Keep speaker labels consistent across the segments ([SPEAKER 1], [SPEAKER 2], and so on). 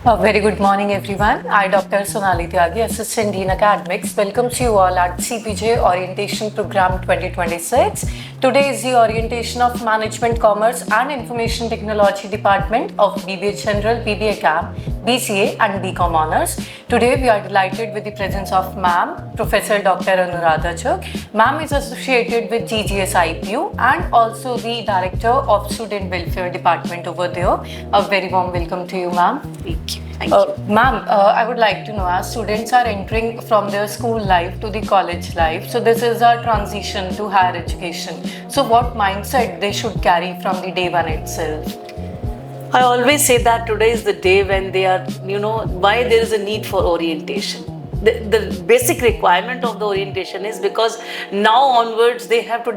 [SPEAKER 1] A very good morning, everyone. I, Dr. Sonali Tyagi, Assistant Dean Academics, welcomes you all at CPJ Orientation Program 2026. Today is the orientation of Management, Commerce and Information Technology Department of BBA General, BBA CAM, BCA and BCom Honors. Today we are delighted with the presence of Ma'am, Professor Dr. Anuradha Chugh. Ma'am is associated with GGS IPU and also the Director of Student Welfare Department over there. A very warm welcome to you, Ma'am.
[SPEAKER 2] Thank you. Thank you.
[SPEAKER 1] Ma'am, I would like to know, as students are entering from their school life to the college life, so this is a transition to higher education. So what mindset they should carry from the day one itself?
[SPEAKER 2] I always say that today is the day when they are, why there is a need for orientation. The basic requirement of the orientation is because now onwards they have to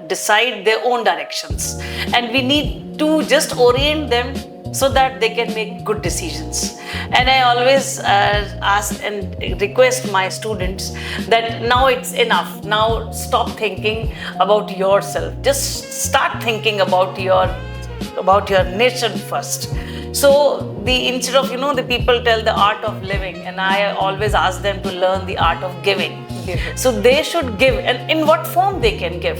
[SPEAKER 2] decide their own directions. And we need to just orient them so that they can make good decisions. And I always ask and request my students that now it's enough. Now stop thinking about yourself. Just start thinking about your nation first. So instead of the people tell the art of living, and I always ask them to learn the art of giving. So they should give, and in what form they can give.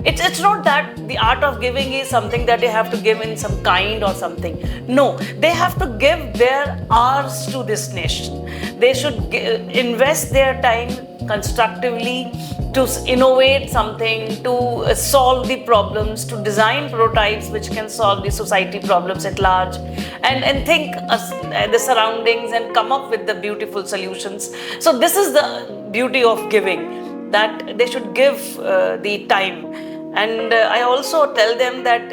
[SPEAKER 2] It's not that the art of giving is something that they have to give in some kind or something. No, they have to give their hours to this nation. They should invest their time constructively to innovate something, to solve the problems, to design prototypes which can solve the society problems at large, and think the surroundings and come up with the beautiful solutions. So this is the beauty of giving, that they should give the time. And I also tell them that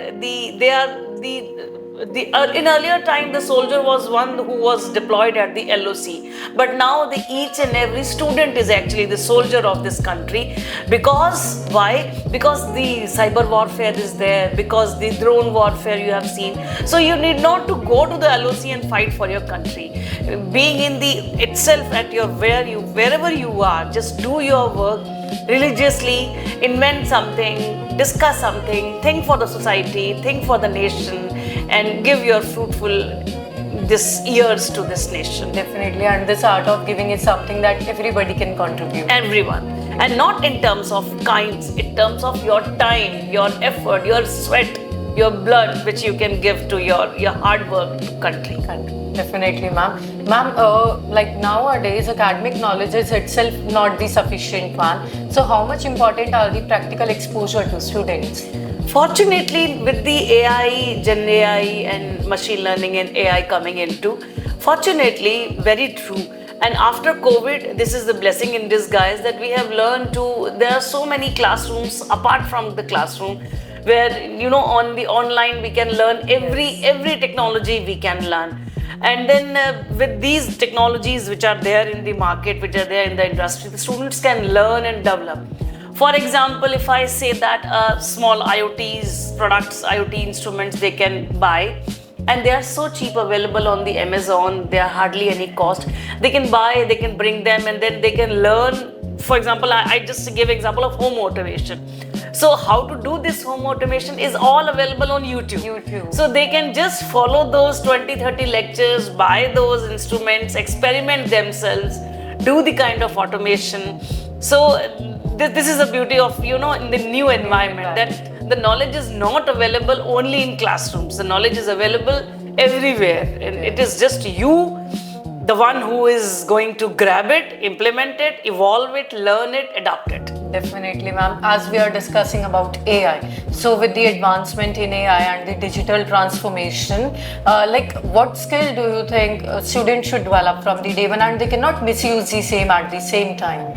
[SPEAKER 2] in earlier time the soldier was one who was deployed at the LOC, but now each and every student is actually the soldier of this country. Because why? Because the cyber warfare is there, because the drone warfare you have seen. So you need not to go to the LOC and fight for your country. Being in the itself at your wherever you are, just do your work religiously, invent something, discuss something, think for the society, think for the nation, and give your fruitful years to this nation.
[SPEAKER 1] Definitely, and this art of giving is something that everybody can contribute.
[SPEAKER 2] Everyone. And not in terms of kinds, in terms of your time, your effort, your sweat, your blood, which you can give to your hard work to country.
[SPEAKER 1] Definitely, ma'am. Ma'am, like nowadays, academic knowledge is itself not the sufficient one. So how much important are the practical exposure to students?
[SPEAKER 2] Fortunately, with the AI, Gen AI and machine learning and AI coming into, fortunately, very true. And after COVID, this is the blessing in disguise that we have learned there are so many classrooms apart from the classroom where, on the online we can learn every technology we can learn. And then with these technologies which are there in the market, which are there in the industry, the students can learn and develop. For example, if I say that small IoT instruments they can buy, and they are so cheap available on the Amazon, they are hardly any cost. They can buy, they can bring them, and then they can learn. For example, I just give example of home automation. So how to do this home automation is all available on YouTube. So they can just follow those 20-30 lectures, buy those instruments, experiment themselves, do the kind of automation. So this is the beauty of, in the new environment, that the knowledge is not available only in classrooms. The knowledge is available everywhere. And it is just you, the one who is going to grab it, implement it, evolve it, learn it, adapt it.
[SPEAKER 1] Definitely, ma'am. As we are discussing about AI, so with the advancement in AI and the digital transformation, what skill do you think students should develop from the day one, and they cannot misuse the same at the same time?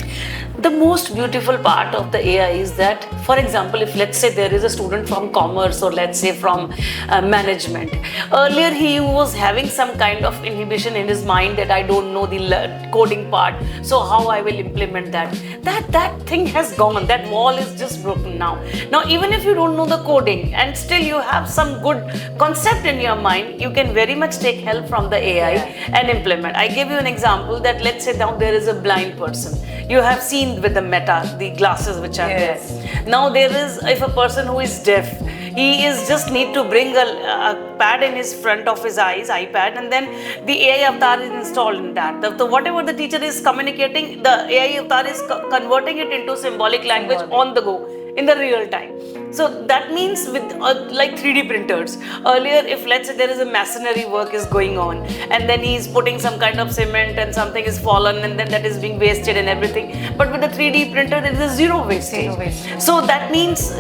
[SPEAKER 2] The most beautiful part of the AI is that, for example, if let's say there is a student from commerce or let's say from management, earlier he was having some kind of inhibition in his mind that I don't know the coding part, so how I will implement that. That thing has gone, that wall is just broken now. Now even if you don't know the coding and still you have some good concept in your mind, you can very much take help from the AI and implement. I give you an example that let's say now there is a blind person. You have seen with the Meta, the glasses which are there. Now there is, if a person who is deaf, He is just need to bring a pad in his front of his eyes, iPad, and then the AI avatar is installed in that. Whatever the teacher is communicating, the AI avatar is converting it into symbolic language on the go in the real time. So that means with like 3D printers. Earlier, if let's say there is a masonry work is going on, and then he is putting some kind of cement and something is fallen, and then that is being wasted and everything. But with the 3D printer, there is a zero wastage. So that means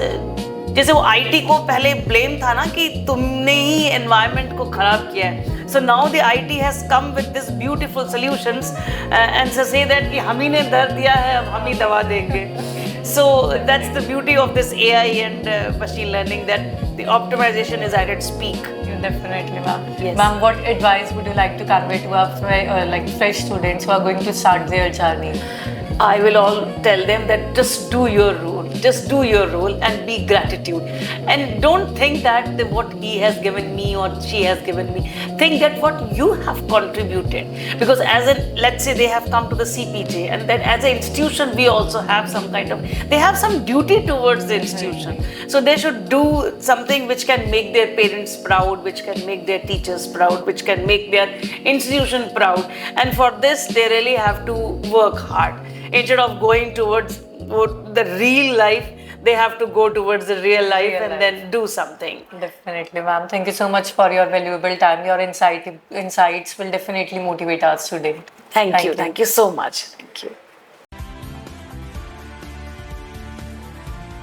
[SPEAKER 2] जैसे वो IT को पहले blame था ना कि तुमने ही environment को खराब किया है. So now the IT has come with this beautiful solutions and say that कि हम ही ने दर्द दिया है, अब हम ही दवा देंगे. So that's the beauty of this AI and machine learning, that the optimization is at its peak.
[SPEAKER 1] Definitely, ma'am.
[SPEAKER 2] Yes.
[SPEAKER 1] Ma'am, what advice would you like to convey to our like fresh students who are going to start their journey?
[SPEAKER 2] I will all tell them that just do your role, just do your role and be gratitude. And don't think that what he has given me or she has given me. Think that what you have contributed. Because let's say they have come to the CPJ, and then as an institution we also have some kind of, they have some duty towards the institution. So they should do something which can make their parents proud, which can make their teachers proud, which can make their institution proud. And for this they really have to work hard. Instead of going towards the real life, they have to go towards the real life and then do something.
[SPEAKER 1] Definitely, ma'am. Thank you so much for your valuable time. Your insights will definitely motivate our students.
[SPEAKER 2] Thank you so much. Thank you.